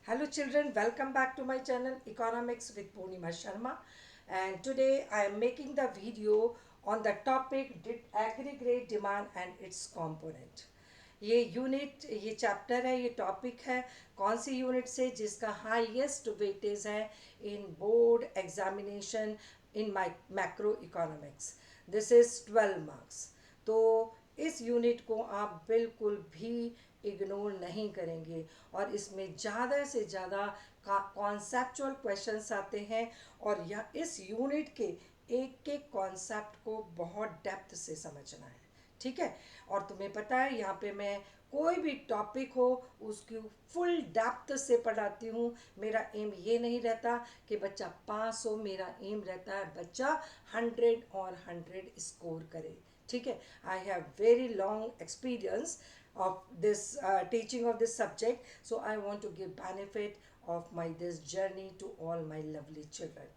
Hello children, welcome back to my channel Economics with Purnima Sharma, and today I am making the video on the topic aggregate demand and its component. ये chapter है, ये topic है कौन सी unit से, जिसका highest weightage है इन board examination in macro economics. This is 12 marks. तो इस यूनिट को आप बिल्कुल भी इग्नोर नहीं करेंगे और इसमें ज़्यादा से ज़्यादा कॉन्सेप्चुअल क्वेश्चंस आते हैं और यह इस यूनिट के एक एक कॉन्सेप्ट को बहुत डेप्थ से समझना है. ठीक है. और तुम्हें पता है यहाँ पे मैं कोई भी टॉपिक हो उसकी फुल डेप्थ से पढ़ाती हूँ. मेरा एम ये नहीं रहता कि बच्चा पास हो, मेरा एम रहता है बच्चा 100 और 100 स्कोर करे. ठीक है. I have very long experience of this teaching of this subject, so I want to give benefit of my this journey to all my lovely children.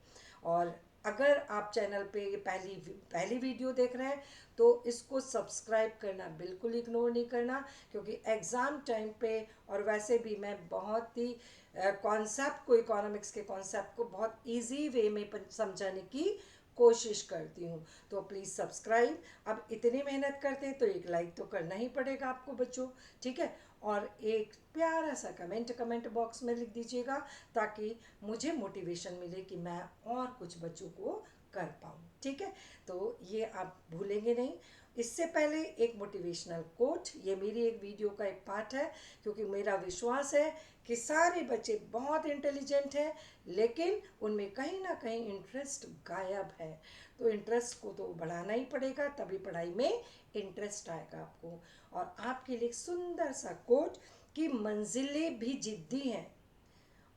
और अगर आप चैनल पे ये पहली वीडियो देख रहे हैं तो इसको सब्सक्राइब करना बिल्कुल इग्नोर नहीं करना, क्योंकि एग्ज़ाम टाइम पे और वैसे भी मैं बहुत ही कॉन्सेप्ट को, इकोनॉमिक्स के कॉन्सेप्ट को बहुत इजी वे में समझाने की कोशिश करती हूँ. तो प्लीज़ सब्सक्राइब. अब इतनी मेहनत करते हैं तो एक लाइक तो करना ही पड़ेगा आपको बच्चों. ठीक है. और एक प्यारा सा कमेंट बॉक्स में लिख दीजिएगा ताकि मुझे मोटिवेशन मिले कि मैं और कुछ बच्चों को कर पाऊँ. ठीक है. तो ये आप भूलेंगे नहीं. इससे पहले एक मोटिवेशनल कोट, ये मेरी एक वीडियो का एक पार्ट है, क्योंकि मेरा विश्वास है कि सारे बच्चे बहुत इंटेलिजेंट हैं लेकिन उनमें कहीं ना कहीं इंटरेस्ट गायब है. तो इंटरेस्ट को तो बढ़ाना ही पड़ेगा, तभी पढ़ाई में इंटरेस्ट आएगा आपको. और आपके लिए एक सुंदर सा कोट कि मंजिलें भी जिद्दी हैं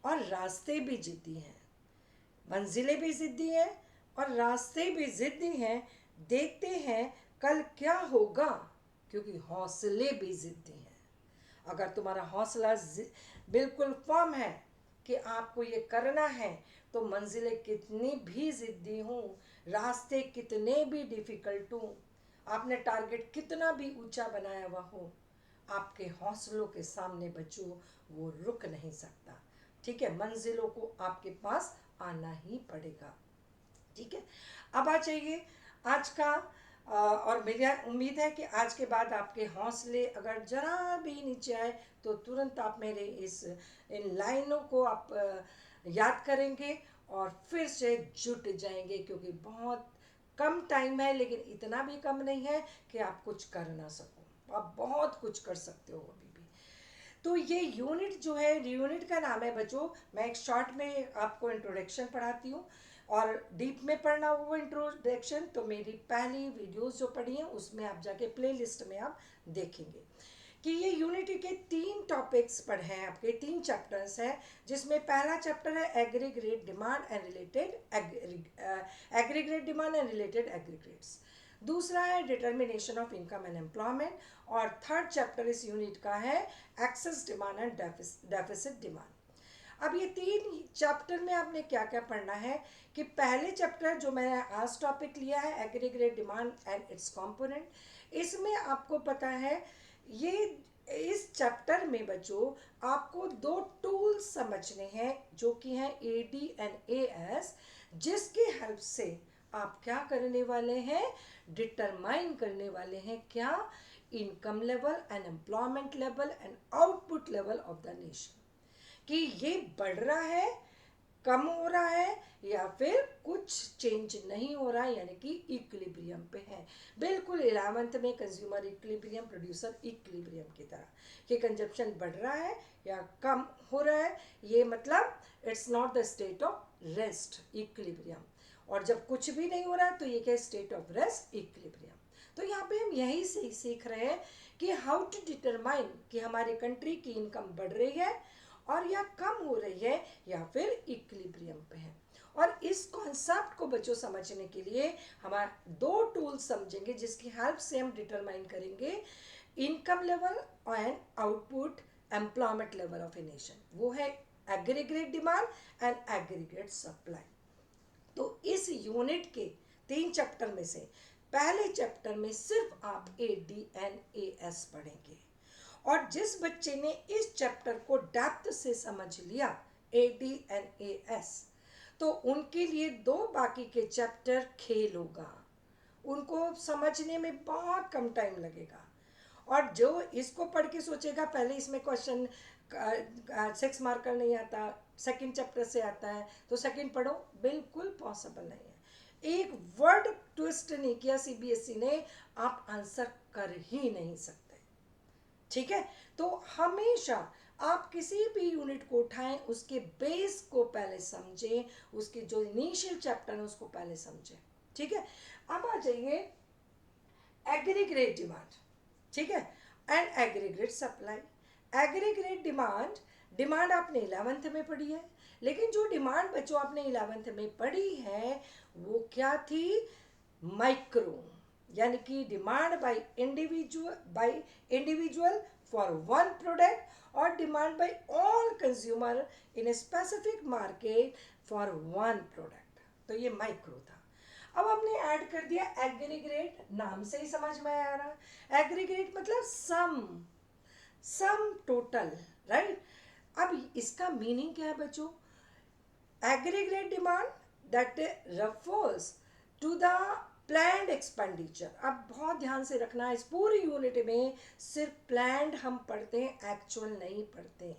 और रास्ते भी जिद्दी हैं. मंजिलें भी जिद्दी हैं और रास्ते भी जिद्दी हैं. देखते हैं कल क्या होगा, क्योंकि हौसले भी जिद्दी हैं. अगर तुम्हारा हौसला बिल्कुल फर्म है कि आपको ये करना है, तो मंजिलें कितनी भी जिद्दी हों, रास्ते कितने भी डिफ़िकल्ट हों, आपने टारगेट कितना भी ऊंचा बनाया हुआ हो, आपके हौसलों के सामने बच्चों वो रुक नहीं सकता. ठीक है. मंजिलों को आपके पास आना ही पड़ेगा. ठीक है. अब आ जाइए आज का और मेरी उम्मीद है कि आज के बाद आपके हौसले अगर जरा भी नीचे आए तो तुरंत आप मेरे इन लाइनों को आप याद करेंगे और फिर से जुट जाएंगे, क्योंकि बहुत कम टाइम है लेकिन इतना भी कम नहीं है कि आप कुछ कर ना सको. आप बहुत कुछ कर सकते हो अभी भी. तो ये यूनिट जो है, यूनिट का नाम है बच्चों, मैं एक शॉर्ट में आपको इंट्रोडक्शन पढ़ाती हूँ और डीप में पढ़ना वो इंट्रोडक्शन तो मेरी पहली वीडियोस जो पढ़ी हैं उसमें आप जाके प्ले लिस्ट में आप देखेंगे कि ये यूनिट के 3 टॉपिक्स पढ़े हैं. आपके 3 चैप्टर्स हैं, जिसमें पहला चैप्टर है aggregate demand and related aggregates. दूसरा है determination of income and employment. और थर्ड चैप्टर इस यूनिट का है excess demand and deficit demand. अब ये 3 चैप्टर में आपने क्या क्या पढ़ना है कि पहले चैप्टर जो मैंने आज टॉपिक लिया है aggregate demand and it's component, इसमें आपको पता है ये इस चैप्टर में बच्चों आपको 2 टूल्स समझने हैं जो कि हैं AD एंड AS, जिसकी हेल्प से आप क्या करने वाले हैं, डिटरमाइन करने वाले हैं क्या, income level and employment level and output level of the nation, कि ये बढ़ रहा है, कम हो रहा है या फिर कुछ चेंज नहीं हो रहा है, यानी कि इक्विलिब्रियम पे है. बिल्कुल 11th में कंज्यूमर इक्विलिब्रियम, प्रोड्यूसर इक्विलिब्रियम की तरह कि कंजप्शन बढ़ रहा है या कम हो रहा है. ये मतलब it's not the state of rest, equilibrium. और जब कुछ भी नहीं हो रहा है तो ये क्या, स्टेट ऑफ रेस्ट, इक्विलिब्रियम. तो यहाँ पे हम यही सीख रहे हैं कि हाउ टू डिटरमाइन कि हमारी कंट्री की इनकम बढ़ रही है और या कम हो रही है या फिर इक्विलिब्रियम पे है. और इस कॉन्सेप्ट को बच्चों समझने के लिए हमारे 2 टूल्स समझेंगे जिसकी हेल्प से हम डिटरमाइन करेंगे income level and output employment level of a nation. वो है aggregate demand and aggregate supply. तो इस यूनिट के 3 चैप्टर में से पहले चैप्टर में सिर्फ आप AD एंड AS पढ़ेंगे और जिस बच्चे ने इस चैप्टर को डेप्थ से समझ लिया, ADNAS, तो उनके लिए दो बाकी के चैप्टर खेल होगा, उनको समझने में बहुत कम टाइम लगेगा। और जो इसको पढ़ के सोचेगा पहले इसमें क्वेश्चन 6 मार्कर नहीं आता, सेकंड चैप्टर से आता है तो सेकंड पढ़ो, बिल्कुल पॉसिबल नहीं है। एक वर्ड ट्विस्ट नहीं किया सीबीएसई ने, आप आंसर कर ही नहीं सकते। ठीक है, तो हमेशा आप किसी भी यूनिट को उठाएं, उसके बेस को पहले समझें, उसके जो इनिशियल चैप्टर है उसको पहले समझें। ठीक है, अब आ जाइए एग्रीगेट डिमांड। ठीक है, and aggregate supply. Aggregate demand, demand आपने 11th में पढ़ी है, लेकिन जो डिमांड बच्चों आपने 11th में पढ़ी है वो क्या थी? माइक्रो, यानी कि demand by individual for one product और demand by all consumer in a specific market for one product. तो ये माइक्रो था। अब हमने ऐड कर दिया एग्रीगेट, नाम से ही समझ में आ रहा है, एग्रीगेट मतलब सम टोटल, राइट। अब इसका मीनिंग क्या है बच्चों? Aggregate demand that refers to the planned expenditure. अब बहुत ध्यान से रखना है, इस पूरी यूनिट में सिर्फ प्लान्ड हम पढ़ते हैं, एक्चुअल नहीं पढ़ते हैं।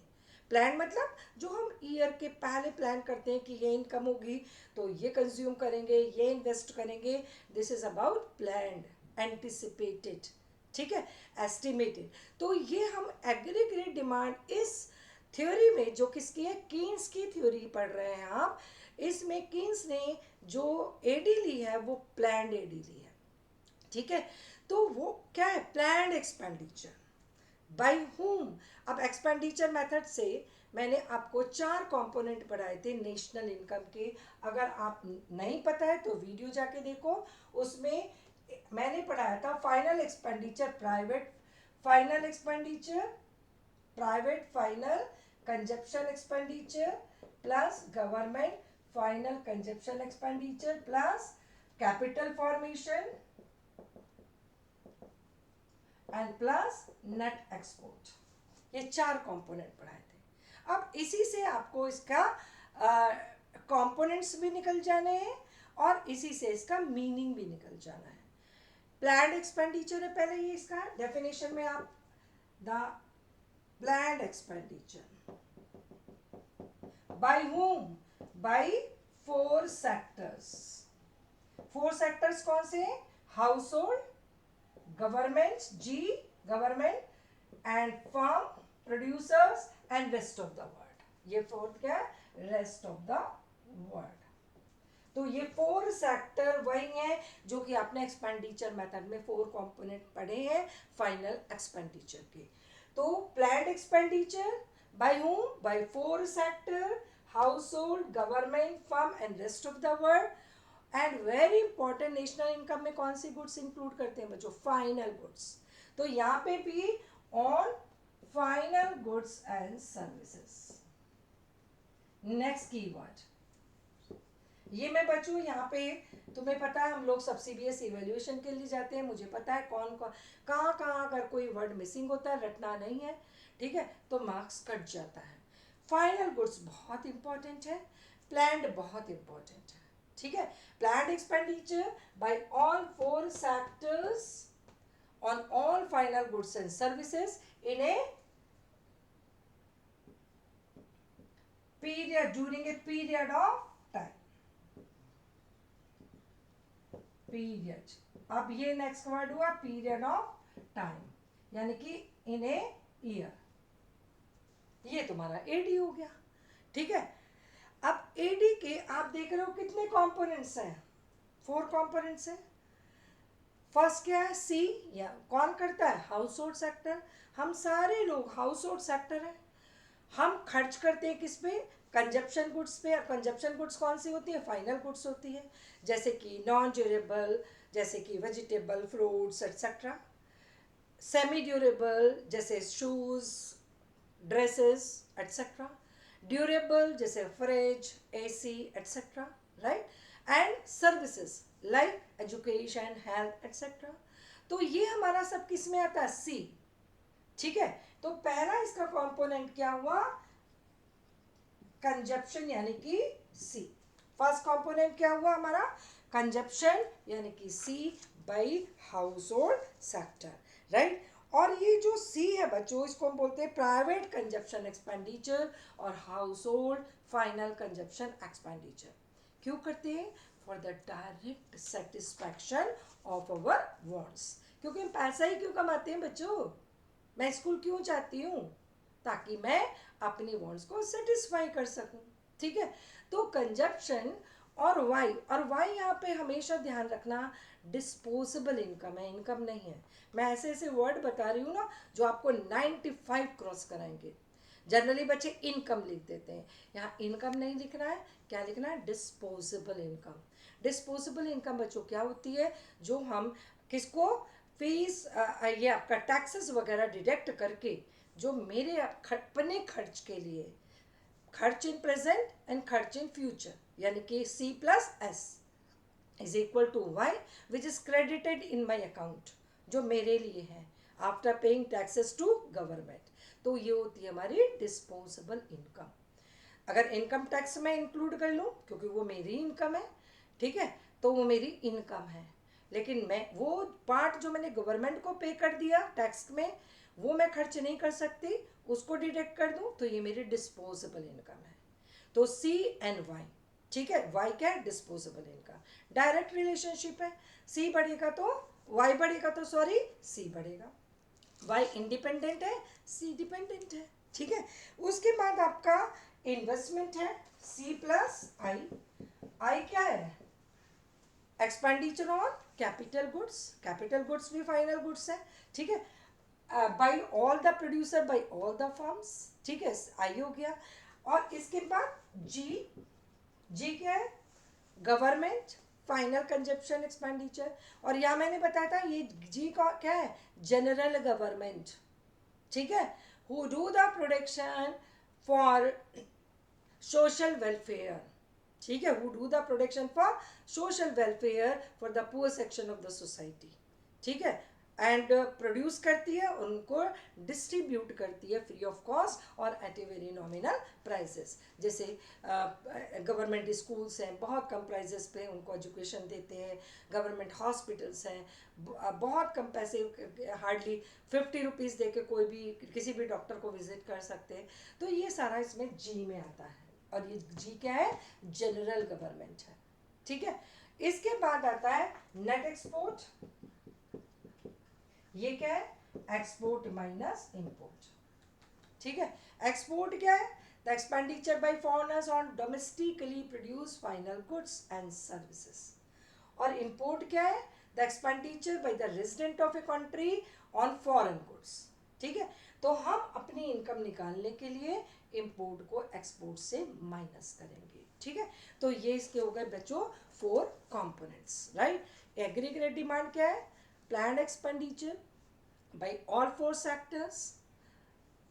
प्लान मतलब जो हम ईयर के पहले प्लान करते हैं कि ये इनकम होगी तो ये कंज्यूम करेंगे, ये इन्वेस्ट करेंगे, this is about planned, anticipated. ठीक है, एस्टिमेटेड। तो ये हम एग्रीगेट डिमांड इस थ्योरी में, जो किसकी है? कीन्स की थ्योरी पढ़ रहे हैं आप। इसमें कीन्स ने जो एडी ली है वो प्लान्ड एडी ली है। ठीक है, तो वो क्या है? प्लान्ड एक्सपेंडिचर बाय हुम। अब एक्सपेंडिचर मेथड से मैंने आपको 4 कंपोनेंट पढ़ाए थे नेशनल इनकम के। अगर आप नहीं पता है तो वीडियो जाके देखो, उसमें मैंने पढ़ाया था final expenditure, private final expenditure, private final consumption expenditure plus government final consumption expenditure plus capital formation and plus net export. ये 4 कंपोनेंट पढ़ाए थे। अब इसी से आपको इसका कंपोनेंट्स भी निकल जाने हैं और इसी से इसका मीनिंग भी निकल जाना है। प्लान्ड एक्सपेंडिचर है पहले, ये इसका डेफिनेशन में आप the planned expenditure by whom, by 4 sectors. 4 sectors कौन से हैं? Household, government G, government and firm, producers and rest of the world. ये 4th क्या है? Rest of the world. तो ये 4 सेक्टर वही हैं जो कि आपने एक्सपेंडिचर मेथड में 4 कंपोनेंट पढ़े हैं फाइनल एक्सपेंडिचर के। तो planned expenditure by whom? By 4 sector, household, government, firm and rest of the world. And very important, national income में कौन सी गुड्स इंक्लूड करते हैं बच्चों? Final goods. तो यहाँ पे भी on final goods and services. Next keyword, ये मैं बच्चों यहाँ पे, तुम्हें पता है हम लोग सब सीबीएस इवेल्युएशन के लिए जाते हैं, मुझे पता है कौन कौन कहाँ कहाँ अगर कोई वर्ड मिसिंग होता है, रटना नहीं है, ठीक है, तो मार्क्स कट जाता है। फाइनल गुड्स बहुत इंपॉर्टेंट है, प्लान्ड बहुत इंपॉर्टेंट है। ठीक है, planned expenditure bye all 4 sectors on all final goods and services in a period, during a period of time, period। अब ये नेक्स्ट वर्ड हुआ पीरियड ऑफ टाइम, यानी कि इन ए ईयर। ये तुम्हारा एडी हो गया। ठीक है, अब एडी के आप देख रहे हो कितने कंपोनेंट्स हैं? 4 कंपोनेंट्स हैं। फर्स्ट क्या है? सी, या कौन करता है? House hold sector. हम सारे लोग हाउस होल्ड सेक्टर हैं। हम खर्च करते हैं किस पे? कंजप्शन गुड्स पे। और कंजप्शन गुड्स कौन सी होती है? फाइनल गुड्स होती है, जैसे कि नॉन ड्यूरेबल, जैसे कि vegetable, fruits etcetera. Semi durable जैसे शूज, ड्रेसेस एट्सेट्रा। ड्यूरेबल जैसे fridge, AC etcetera, right. And services like education, health etcetera. तो ये हमारा सब किस में आता है? सी। ठीक है, तो पहला इसका कंपोनेंट क्या हुआ, कंजप्शन यानी कि सी। फर्स्ट कंपोनेंट क्या हुआ हमारा, कंजप्शन यानी कि C by household sector, right. और ये जो सी है बच्चों, इसको हम बोलते हैं प्राइवेट कंजप्शन एक्सपेंडिचर और house hold final consumption expenditure. क्यों करते हैं, for the direct satisfaction of our wants. क्योंकि हम पैसा ही क्यों कमाते हैं बच्चों, मैं स्कूल क्यों चाहती हूँ, ताकि मैं अपनी वांट्स को सेटिस्फाई कर सकूं, ठीक है। तो कंजप्शन और वाई यहाँ पे हमेशा ध्यान रखना डिस्पोजेबल इनकम है, इनकम नहीं है। मैं ऐसे ऐसे वर्ड बता रही हूँ ना जो आपको 95 क्रॉस कराएंगे। जनरली बच्चे इनकम लिख देते हैं, यहाँ इनकम नहीं लिखना है, क्या लिखना है, डिस्पोजेबल इनकम। डिस्पोजेबल इनकम बच्चों क्या होती है, जो हम किसको फीस ये आपका टैक्सेस वगैरह डिडक्ट करके जो मेरे अपने खर्च के लिए, खर्च इन प्रेजेंट एंड खर्च इन फ्यूचर, यानी कि C plus S is equal to Y which is credited in my account, जो मेरे लिए है after paying taxes to government. तो ये होती है हमारी डिस्पोजेबल इनकम। अगर इनकम टैक्स में इंक्लूड कर लूँ क्योंकि वो मेरी इनकम है, ठीक है, तो वो मेरी इनकम है। लेकिन मैं वो पार्ट जो मैंने गवर्नमेंट को पे कर दिया टैक्स में, वो मैं खर्च नहीं कर सकती, उसको डिडक्ट कर दूं, तो ये मेरी डिस्पोजेबल इनकम है। तो सी एंड वाई, ठीक है, वाई क्या है, डिस्पोजेबल इनकम। डायरेक्ट रिलेशनशिप है, सी बढ़ेगा तो वाई बढ़ेगा, तो सॉरी सी बढ़ेगा। वाई इंडिपेंडेंट है, सी डिपेंडेंट है, ठीक है। उसके बाद आपका इन्वेस्टमेंट है सी प्लस आई। आई क्या है, expenditure on capital goods, capital goods भी फाइनल गुड्स है, ठीक है, by all the producer by all the firms, ठीक है, आई हो गया। और इसके बाद जी, जी क्या है, गवर्नमेंट फाइनल कंजप्शन एक्सपेंडिचर। और यहाँ मैंने बताया था ये जी का क्या है, जनरल गवर्नमेंट, ठीक है, who do the production for social welfare, ठीक है, who do the production for social welfare for the poor section of the society, ठीक है, एंड प्रोड्यूस करती है, उनको डिस्ट्रीब्यूट करती है फ्री ऑफ कॉस्ट और at a very nominal prices. जैसे गवर्नमेंट स्कूल्स हैं, बहुत कम प्राइजेस पे उनको एजुकेशन देते हैं। गवर्नमेंट हॉस्पिटल्स हैं, बहुत कम पैसे, हार्डली 50 रुपीज़ दे के कोई भी किसी भी डॉक्टर को विजिट कर सकते हैं। तो ये सारा इसमें जी में आता है, और ये जी क्या है, जनरल गवर्नमेंट है, ठीक है। इसके बाद आता है नेट एक्सपोर्ट, ये क्या है, एक्सपोर्ट माइनस इंपोर्ट, ठीक है। एक्सपोर्ट क्या है, the expenditure bye foreigners on domestically produce final goods and services. और इंपोर्ट क्या है, the expenditure by the resident of a country on foreign goods, ठीक है। तो हम अपनी इनकम निकालने के लिए इंपोर्ट को एक्सपोर्ट से माइनस करेंगे, ठीक है। तो ये इसके हो गए बच्चों 4 कंपोनेंट्स, राइट। एग्रीगेट डिमांड क्या है, planned expenditure bye all 4 sectors.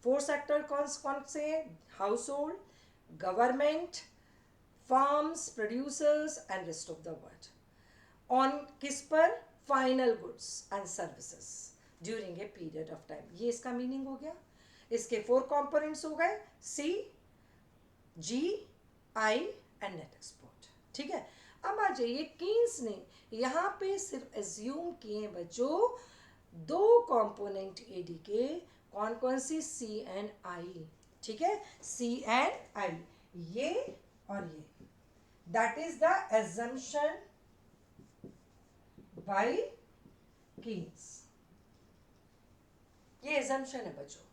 4 sector कौन से हैं, household, government, farms, producers and rest of the world, on किस पर, final goods and services during a period of time. ये इसका मीनिंग हो गया। इसके 4 कंपोनेंट्स हो गए, सी, जी, आई एंड नेट एक्सपोर्ट, ठीक है। अब आ जाइए, कीन्स ने यहाँ पे सिर्फ एज्यूम किए बच्चों 2 कंपोनेंट एडी के, कौन कौन सी, सी एंड आई, ठीक है, सी एंड आई, ये और ये, that is the assumption by Keynes. ये एजम्पशन है बच्चों,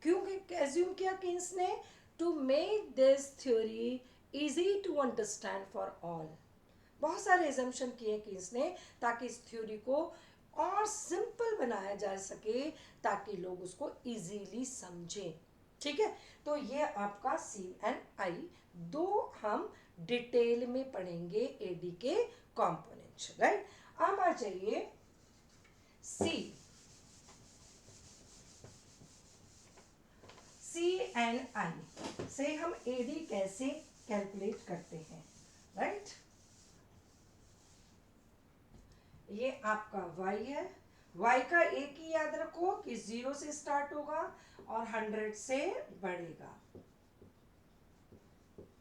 क्योंकि एज्यूम किया कीन्स ने, to make this theory easy to understand for all. बहुत सारे एजम्पशन किए कीन्स ने ताकि इस थ्योरी को और सिंपल बनाया जा सके, ताकि लोग उसको इजीली समझें, ठीक है। तो ये आपका सी एंड आई 2 हम डिटेल में पढ़ेंगे एडी के कंपोनेंट्स, राइट। अब आ जाइए सी, सी एंड आई से हम एडी कैसे कैलकुलेट करते हैं, राइट। ये आपका y है y का एक ही याद रखो कि 0 से स्टार्ट होगा और 100 से बढ़ेगा।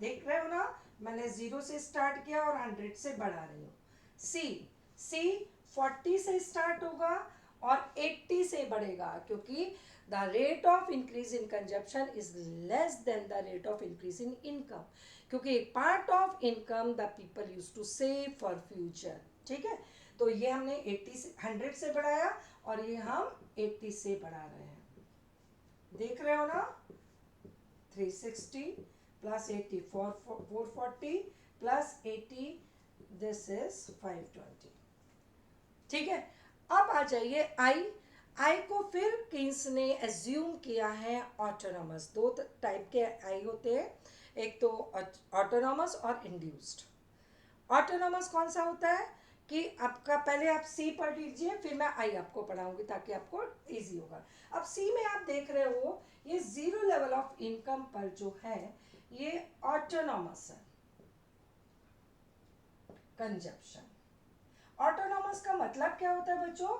देख रहे हो ना, मैंने 0 से स्टार्ट किया और 100 से बढ़ा रही हूँ। सी सी 40 से स्टार्ट होगा और 80 से बढ़ेगा, क्योंकि the rate of increase in consumption is less than the rate of increase in income, क्योंकि part of income the people use to save for future. ठीक है, तो ये हमने 80 से 100 से बढ़ाया और ये हम 80 से बढ़ा रहे हैं। देख रहे हो ना, 360 plus 80 440 plus 80 दिस इज 520। ठीक है, अब आ जाइए आई को फिर किन्स ने एज्यूम किया है ऑटोनॉमस। दो टाइप के आई होते हैं, एक तो ऑटोनॉमस और इंड्यूस्ड। ऑटोनॉमस कौन सा होता है कि आपका, पहले आप सी पढ़ लीजिए फिर मैं आई आपको पढ़ाऊंगी ताकि आपको इजी होगा। अब सी में आप देख रहे हो ये 0 लेवल ऑफ इनकम पर जो है ये ऑटोनॉमस है कंजप्शन। ऑटोनॉमस का मतलब क्या होता है बच्चों?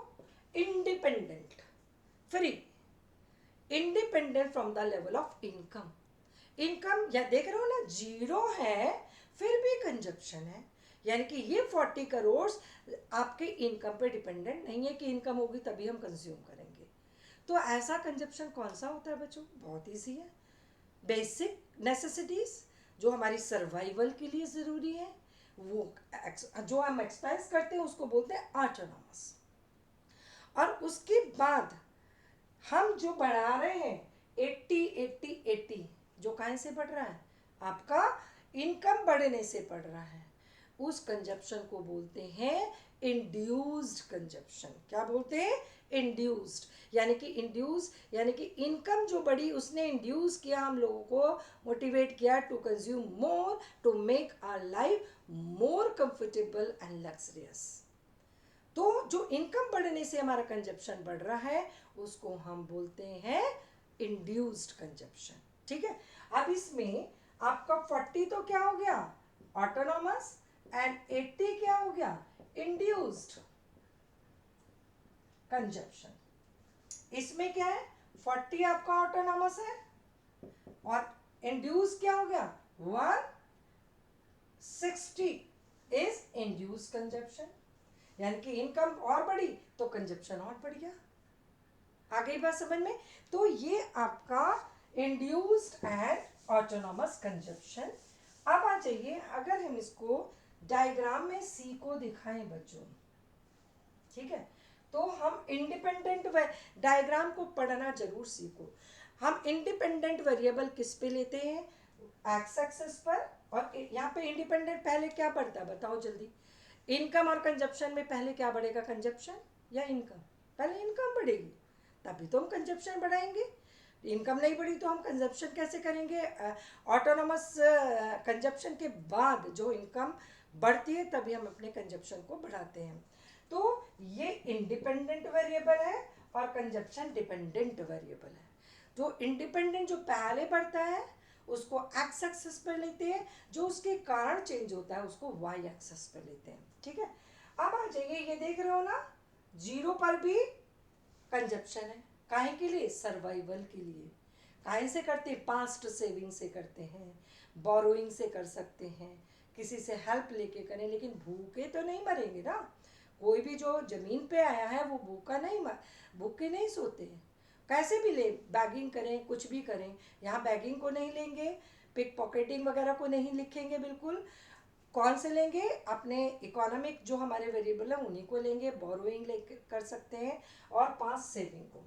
Independent, free, independent from the level of income. Income या देख रहे हो ना 0 है फिर भी कंजप्शन है, यानी कि ये 40 करोड़ आपके इनकम पे डिपेंडेंट नहीं है कि इनकम होगी तभी हम कंज्यूम करेंगे। तो ऐसा कंजप्शन कौन सा होता है बच्चों? बहुत ईजी है, बेसिक नेसेसिटीज जो हमारी सर्वाइवल के लिए ज़रूरी है, वो जो हम एक्सपेंस करते हैं उसको बोलते हैं ऑटोनॉमस। और उसके बाद हम जो बढ़ा रहे हैं 80 80 80, जो कहाँ से बढ़ रहा है? आपका इनकम बढ़ने से बढ़ रहा है, उस कंजप्शन को बोलते हैं इंड्यूस्ड कंजप्शन। क्या बोलते हैं? इंड्यूस्ड, यानी कि इंड्यूस यानी कि इनकम जो बढ़ी उसने इंड्यूस किया हम लोगों को, मोटिवेट किया to consume more, to make our life more comfortable and luxurious. तो जो इनकम बढ़ने से हमारा कंजप्शन बढ़ रहा है उसको हम बोलते हैं इंड्यूस्ड कंजप्शन। ठीक है, अब इसमें आपका 40 तो क्या हो गया? ऑटोनॉमस, एंड 80 क्या हो गया? Induced consumption. इसमें क्या है? 40 आपका ऑटोनॉमस है और इंड्यूस क्या हो गया? 160 इज इंड्यूस कंजप्शन, यानी कि इनकम और बढ़ी तो कंजप्शन और बढ़ गया। आ गई बात समझ में? तो ये आपका इंड्यूस्ड एंड ऑटोनॉमस कंजप्शन। अब आ जाइए, अगर हम इसको डायग्राम में सी को दिखाएं बच्चों, ठीक है, तो हम इंडिपेंडेंट डायग्राम को पढ़ना जरूर सीखो। हम इंडिपेंडेंट वेरिएबल किस पे लेते हैं? एक्स एक्सिस पर। और यहाँ पे इंडिपेंडेंट पहले क्या बढ़ता है बताओ जल्दी? इनकम और कंजप्शन में पहले क्या बढ़ेगा? कंजप्शन या इनकम? पहले इनकम बढ़ेगी तभी तो हम कंजप्शन बढ़ाएंगे। इनकम नहीं बढ़ी तो हम कंजप्शन कैसे करेंगे? ऑटोनॉमस कंजप्शन के बाद जो इनकम बढ़ती है तभी हम अपने कंजप्शन को बढ़ाते हैं। तो ये इंडिपेंडेंट वेरिएबल है और कंजप्शन डिपेंडेंट वेरिएबल है। जो इंडिपेंडेंट जो पहले बढ़ता है उसको एक्स एक्सिस पर लेते हैं, जो उसके कारण चेंज होता है उसको वाई एक्सिस पर लेते हैं। ठीक है, अब आ जाइए, ये देख रहे हो ना 0 पर भी कंजप्शन है। काहे के लिए? सर्वाइवल के लिए। काहे से करते हैं? पास्ट सेविंग से करते हैं, बोरोइंग से कर सकते हैं, किसी से हेल्प लेके करें, लेकिन भूखे तो नहीं मरेंगे ना। कोई भी जो जमीन पे आया है वो भूखा नहीं भूखे नहीं सोते हैं। कैसे भी ले, बैगिंग करें, कुछ भी करें, यहाँ बैगिंग को नहीं लेंगे, पिक पॉकेटिंग वगैरह को नहीं लिखेंगे बिल्कुल। कौन से लेंगे? अपने इकोनॉमिक जो हमारे वेरिएबल है उन्हीं को लेंगे, बोरोइंग ले कर सकते हैं और पास सेविंग को।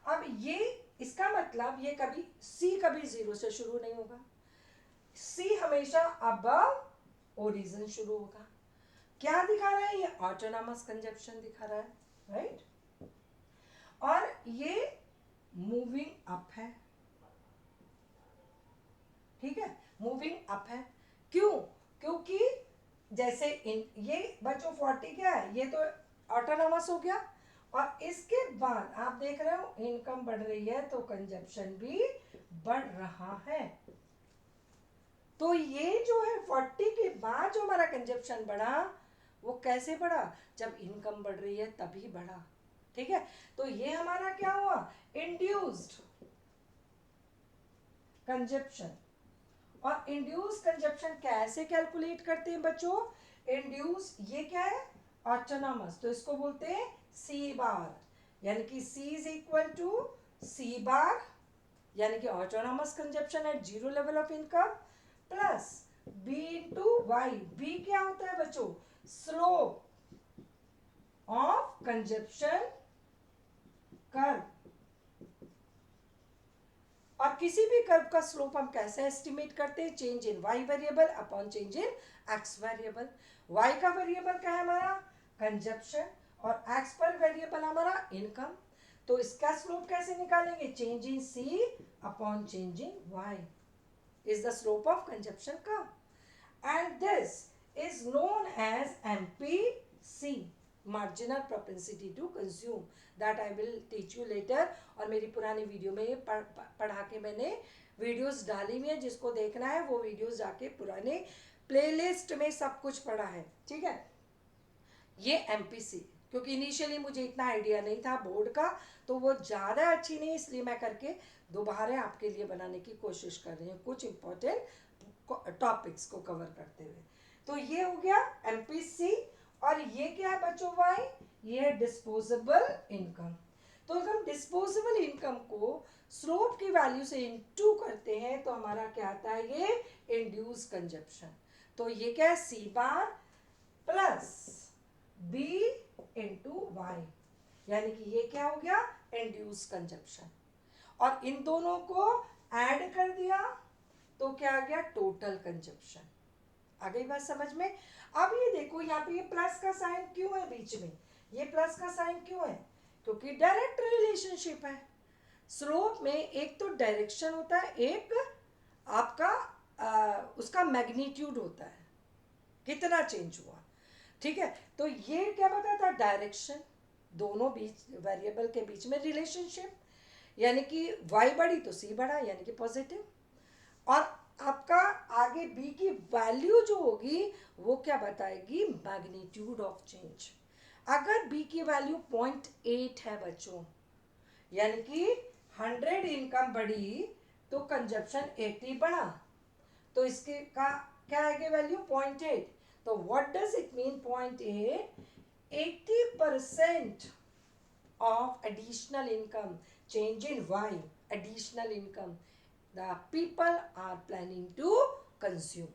अब ये इसका मतलब ये कभी सी कभी 0 से शुरू नहीं होगा, सी हमेशा अबव ओरिजिन शुरू होगा। क्या दिखा रहा है? ये ऑटोनॉमस कंजप्शन दिखा रहा है, राइट? और ये मूविंग अप है, ठीक है, मूविंग अप है। क्यों? क्योंकि जैसे ये बच्चों 40 क्या है? ये तो ऑटोनॉमस हो गया और इसके बाद आप देख रहे हो इनकम बढ़ रही है तो कंजप्शन भी बढ़ रहा है। तो ये जो है 40 के बाद जो हमारा कंजप्शन बढ़ा वो कैसे बढ़ा? जब इनकम बढ़ रही है तभी बढ़ा। ठीक है, तो ये हमारा क्या हुआ, इंड्यूस्ड कंजप्शन। और इंड्यूस कंजप्शन कैसे कैलकुलेट करते हैं बच्चों, इंड्यूस ये क्या है, ऑटोनॉमस, तो इसको बोलते हैं सी बार, यानी कि C is equal to C bar, यानी कि autonomous consumption at zero level of income, plus B into Y. B क्या होता है बच्चों, स्लोप ऑफ कंजप्शन कर्व। और किसी भी कर्व का स्लोप हम कैसे एस्टिमेट करते हैं, change in Y variable upon change in X variable. Y का वेरिएबल क्या है हमारा, कंजप्शन, और एक्स पर वेरिएबल हमारा इनकम। तो इसका स्लोप कैसे निकालेंगे, change in C upon change in Y is the slope of consumption curve, and this is known as MPC, marginal propensity to consume, that I will teach you later। और मेरी पुरानी video में पढ़ा के मैंने videos डाली हुई है, जिसको देखना है वो वीडियोस जाके पुराने प्लेलिस्ट में सब कुछ पढ़ा है, ठीक है। ये MPC, क्योंकि इनिशियली मुझे इतना आइडिया नहीं था बोर्ड का, तो वो ज़्यादा अच्छी नहीं, इसलिए मैं करके दोबारा आपके लिए बनाने की कोशिश कर रही हूँ, कुछ इंपॉर्टेंट टॉपिक्स को कवर करते हुए। तो ये हो गया MPC। और ये क्या है बच्चों, वाई, ये है डिस्पोजेबल इनकम। तो अगर हम डिस्पोजेबल इनकम को स्लोप की वैल्यू से इनटू करते हैं तो हमारा क्या आता है, ये इंड्यूस कंजप्शन। तो ये क्या है, सी बार प्लस बी इंटू वाई, यानी कि ये क्या हो गया, इंड्यूस कंजप्शन। और इन दोनों को ऐड कर दिया तो क्या आ गया, टोटल कंजप्शन। आ गई बात समझ में। अब ये देखो यहाँ पे ये प्लस का साइन क्यों है बीच में, ये प्लस का साइन क्यों है, क्योंकि डायरेक्ट रिलेशनशिप है। स्लोप में एक तो डायरेक्शन होता है, एक आपका उसका मैग्नीट्यूड होता है, कितना चेंज हुआ, ठीक है। तो ये क्या बताता है, डायरेक्शन, दोनों बीच वेरिएबल के बीच में रिलेशनशिप, यानी कि y बढ़ी तो c बढ़ा, यानी कि पॉजिटिव। और आपका आगे b की वैल्यू जो होगी वो क्या बताएगी, मैग्नीट्यूड ऑफ चेंज। अगर b की वैल्यू 0.8 है बच्चों, यानी कि 100 इनकम बढ़ी तो कंजप्शन 80 बढ़ा, तो इसके का क्या आएगी वैल्यू, 0.8। तो what does it mean 0.8, 80% of additional income, change in y, additional income the people are planning to consume,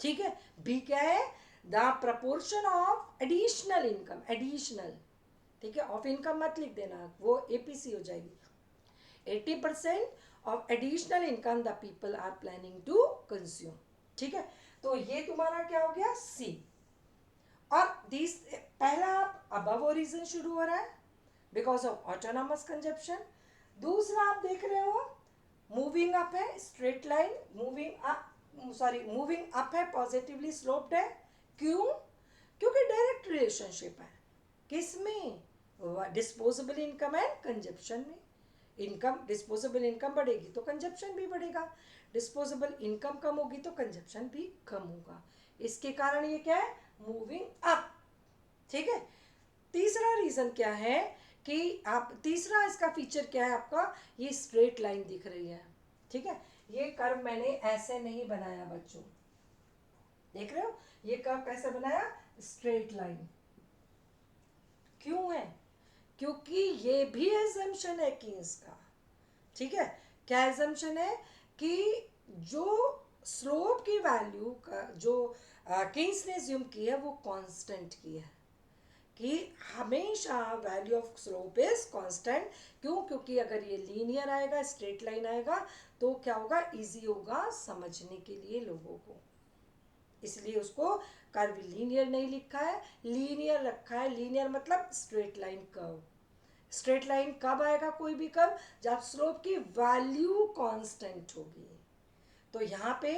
ठीक है। b क्या है, the proportion of additional income, additional, ठीक है, ऑफ इनकम मत लिख देना, वो APC हो जाएगी। 80% of additional income the people are planning to consume, ठीक है। तो ये तुम्हारा क्या हो गया, C। और पहला अबव ओरिजिन शुरू हो रहा है बिकॉज ऑफ ऑटोनॉमस कंजप्शन। दूसरा आप देख रहे हो मूविंग अप है, straight line moving up, sorry moving up है, पॉजिटिवली स्लोप्ड है। क्यों, क्योंकि डायरेक्ट रिलेशनशिप है, किसमें, डिस्पोजेबल इनकम एंड कंजप्शन में। इनकम, डिस्पोजेबल इनकम बढ़ेगी तो कंजप्शन भी बढ़ेगा, डिस्पोजेबल इनकम कम होगी तो कंजप्शन भी कम होगा। इसके कारण ये क्या है, मूविंग अप, ठीक है। तीसरा रीजन क्या है कि आप, तीसरा इसका फीचर क्या है आपका, ये स्ट्रेट लाइन दिख रही है, ठीक है। ये कर्व मैंने ऐसे नहीं बनाया बच्चों, देख रहे हो ये कर्व कैसे बनाया, स्ट्रेट लाइन। क्यों है, क्योंकि ये भी एजम्पशन है कीन्स का, ठीक है। क्या एजम्पशन है कि जो स्लोप की वैल्यू का जो कीन्स ने एज्यूम की है वो कांस्टेंट की है, कि हमेशा value of slope is constant. क्यों, क्योंकि अगर ये लीनियर आएगा, स्ट्रेट लाइन आएगा तो क्या होगा, इजी होगा समझने के लिए लोगों को, इसलिए उसको कर्व लीनियर नहीं लिखा है, लीनियर रखा है। लीनियर मतलब straight line curve. Straight line कब आएगा कोई भी कर्व, जब स्लोप की वैल्यू कांस्टेंट होगी। तो यहाँ पे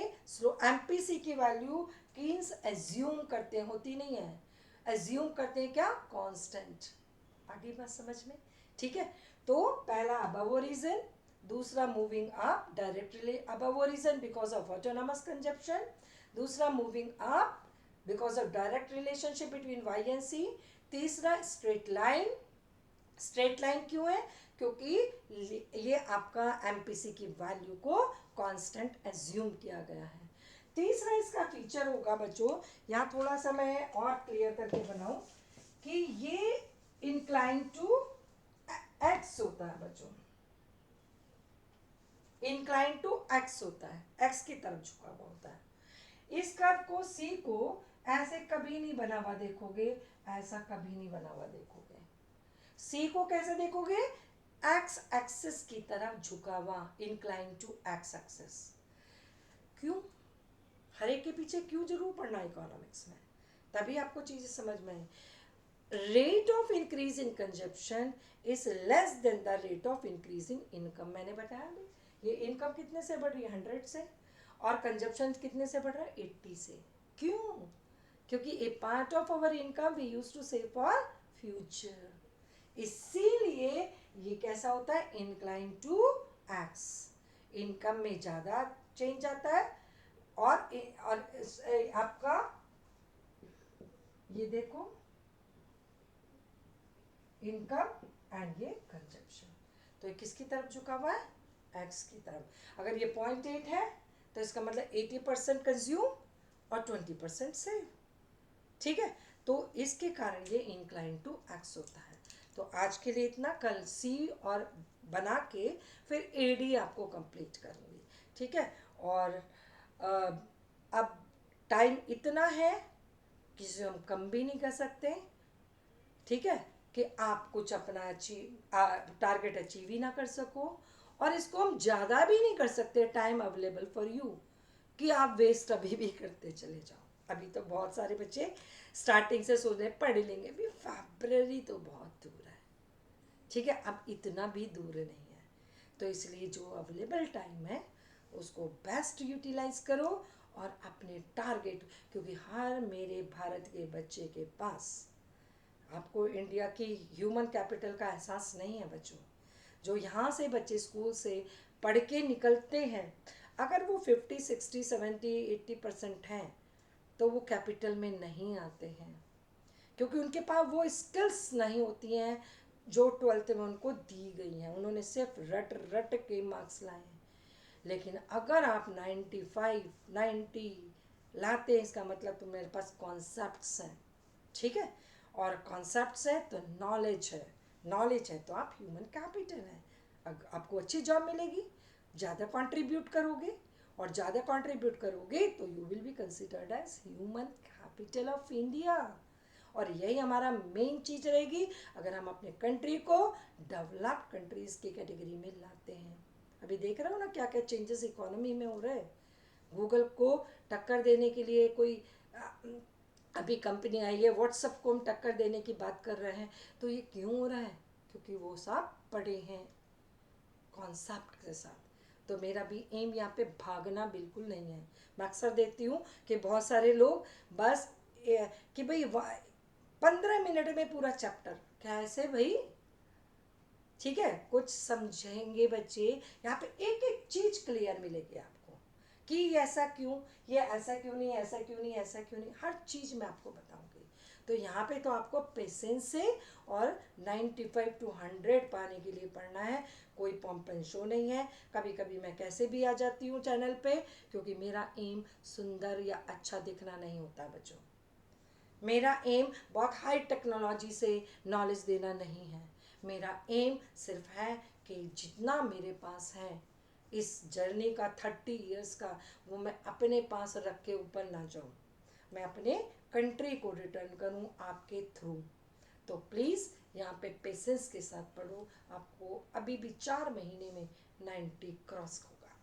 MPC की वैल्यू कीन्स एज्यूम करते हैं, होती नहीं है, एज्यूम करते हैं क्या, कांस्टेंट। आगे बात समझ में, ठीक है। तो पहला अबव ओरिजिन, दूसरा moving up, directly above origin because of autonomous consumption, दूसरा moving up because of direct relationship between y and c, तीसरा स्ट्रेट लाइन स्ट्रेट लाइन क्यों है? क्योंकि ये आपका एमपीसी की वैल्यू को कांस्टेंट एज्यूम किया गया है। तीसरा इसका फीचर होगा बच्चों, यहाँ थोड़ा सा मैं और क्लियर करके बनाऊं कि ये इंक्लाइन टू एक्स होता है बच्चों, इंक्लाइन टू एक्स होता है, एक्स की तरफ झुका हुआ होता है। इस कर्व को सी को ऐसे कभी नहीं बना हुआ देखोगे, ऐसा कभी नहीं बना हुआ देखोगे। सी को कैसे देखोगे? एक्स एक्सिस की तरफ झुका हुआ, इंक्लाइन टू एक्स एक्सिस। क्यों? हर एक के पीछे क्यों जरूर पढ़ना इकोनॉमिक्स में, तभी आपको चीजें समझ में आए। Rate of increase in consumption is less than the rate of increase in income. मैंने बताया भी, ये इनकम कितने से बढ़ रही है? 100 से, और कंजप्शन कितने से बढ़ रहा है? 80 से। क्यों? क्योंकि a part of our income we use to save for future. इसीलिए ये कैसा होता है? Incline to x. इनकम में ज्यादा चेंज आता है, और आपका ये देखो इनकम एंड ये कंजप्शन, तो ये किसकी तरफ झुका हुआ है? एक्स की तरफ। अगर ये 0.8 है तो इसका मतलब 80% कंज्यूम और 20% सेव। ठीक है, तो इसके कारण ये इंक्लाइन टू एक्स होता है। तो आज के लिए इतना, कल सी और बना के फिर एडी आपको कंप्लीट करूँगी। ठीक है, और अब टाइम इतना है कि हम कम भी नहीं कर सकते। ठीक है, कि आप कुछ अपना टारगेट अचीव ही ना कर सको, और इसको हम ज़्यादा भी नहीं कर सकते टाइम अवेलेबल फॉर यू, कि आप वेस्ट अभी भी करते चले जाओ। अभी तो बहुत सारे बच्चे स्टार्टिंग से सोच रहे पढ़ लेंगे, अभी फेब्रवरी तो बहुत दूर है। ठीक है, अब इतना भी दूर नहीं है, तो इसलिए जो अवेलेबल टाइम है उसको बेस्ट यूटिलाइज करो और अपने टारगेट, क्योंकि हर मेरे भारत के बच्चे के पास, आपको इंडिया की ह्यूमन कैपिटल का एहसास नहीं है बच्चों। जो यहाँ से बच्चे स्कूल से पढ़ के निकलते हैं, अगर वो 50, 60, 70, 80% हैं तो वो कैपिटल में नहीं आते हैं, क्योंकि उनके पास वो स्किल्स नहीं होती हैं जो 12th में उनको दी गई हैं। उन्होंने सिर्फ रट रट के मार्क्स लाए हैं। लेकिन अगर आप 95, 90 लाते हैं, इसका मतलब तो मेरे पास कॉन्सेप्ट्स हैं। ठीक है, और कॉन्सेप्ट्स है तो नॉलेज है, नॉलेज है तो आप ह्यूमन कैपिटल है। आपको अच्छी जॉब मिलेगी, ज़्यादा कंट्रीब्यूट करोगे, और ज़्यादा कंट्रीब्यूट करोगे तो you will be considered as human capital of India. और यही हमारा मेन चीज़ रहेगी अगर हम अपने कंट्री को डेवलप्ड कंट्रीज़ की कैटेगरी में लाते हैं। अभी देख रहे हो ना क्या क्या चेंजेस इकोनॉमी में हो रहे हैं। गूगल को टक्कर देने के लिए कोई अभी कंपनी आई है, व्हाट्सएप को हम टक्कर देने की बात कर रहे हैं। तो ये क्यों हो रहा है? क्योंकि वो सब पढ़े हैं कॉन्सेप्ट के साथ। तो मेरा भी एम यहाँ पे भागना बिल्कुल नहीं है। मैं अक्सर देखती हूँ कि बहुत सारे लोग बस कि भाई 15 मिनट में पूरा चैप्टर, कैसे भाई? ठीक है, कुछ समझेंगे बच्चे, यहाँ पे एक एक चीज क्लियर मिलेगी आपको कि ऐसा क्यों, ये ऐसा क्यों नहीं, ऐसा क्यों नहीं, ऐसा क्यों नहीं, हर चीज मैं आपको बताऊंगी। तो यहाँ पे तो आपको पेशेंस से और 95 to 100 पाने के लिए पढ़ना है। कोई पॉम्पन शो नहीं है। कभी कभी मैं कैसे भी आ जाती हूँ चैनल पे, क्योंकि मेरा एम सुंदर या अच्छा दिखना नहीं होता बच्चों। मेरा एम बहुत हाई टेक्नोलॉजी से नॉलेज देना नहीं है। मेरा एम सिर्फ है कि जितना मेरे पास है इस जर्नी का 30 इयर्स का, वो मैं अपने पास रख के ऊपर ना जाऊँ, मैं अपने कंट्री को रिटर्न करूँ आपके थ्रू। तो प्लीज़ यहाँ पे पेशेंस के साथ पढ़ो, आपको अभी भी 4 महीने में 90 क्रॉस होगा।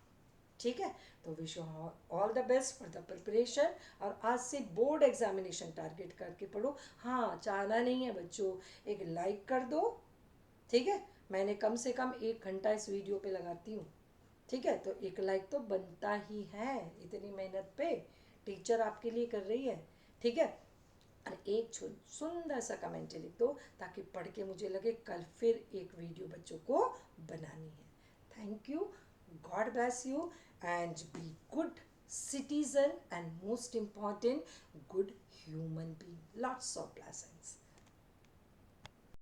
ठीक है, तो wish you all the best for the preparation. और आज से बोर्ड एग्जामिनेशन टारगेट करके पढ़ो। हाँ, चाहना नहीं है बच्चों, एक लाइक कर दो। ठीक है, मैंने कम से कम 1 घंटा इस वीडियो पे लगाती हूँ। ठीक है, तो एक लाइक तो बनता ही है, इतनी मेहनत पे टीचर आपके लिए कर रही है। ठीक है, और एक सुंदर सा कमेंट लिख दो, ताकि पढ़ के मुझे लगे कल फिर एक वीडियो बच्चों को बनानी है। Thank you, God bless you, and be good citizen, and most important, good human being. Lots of blessings.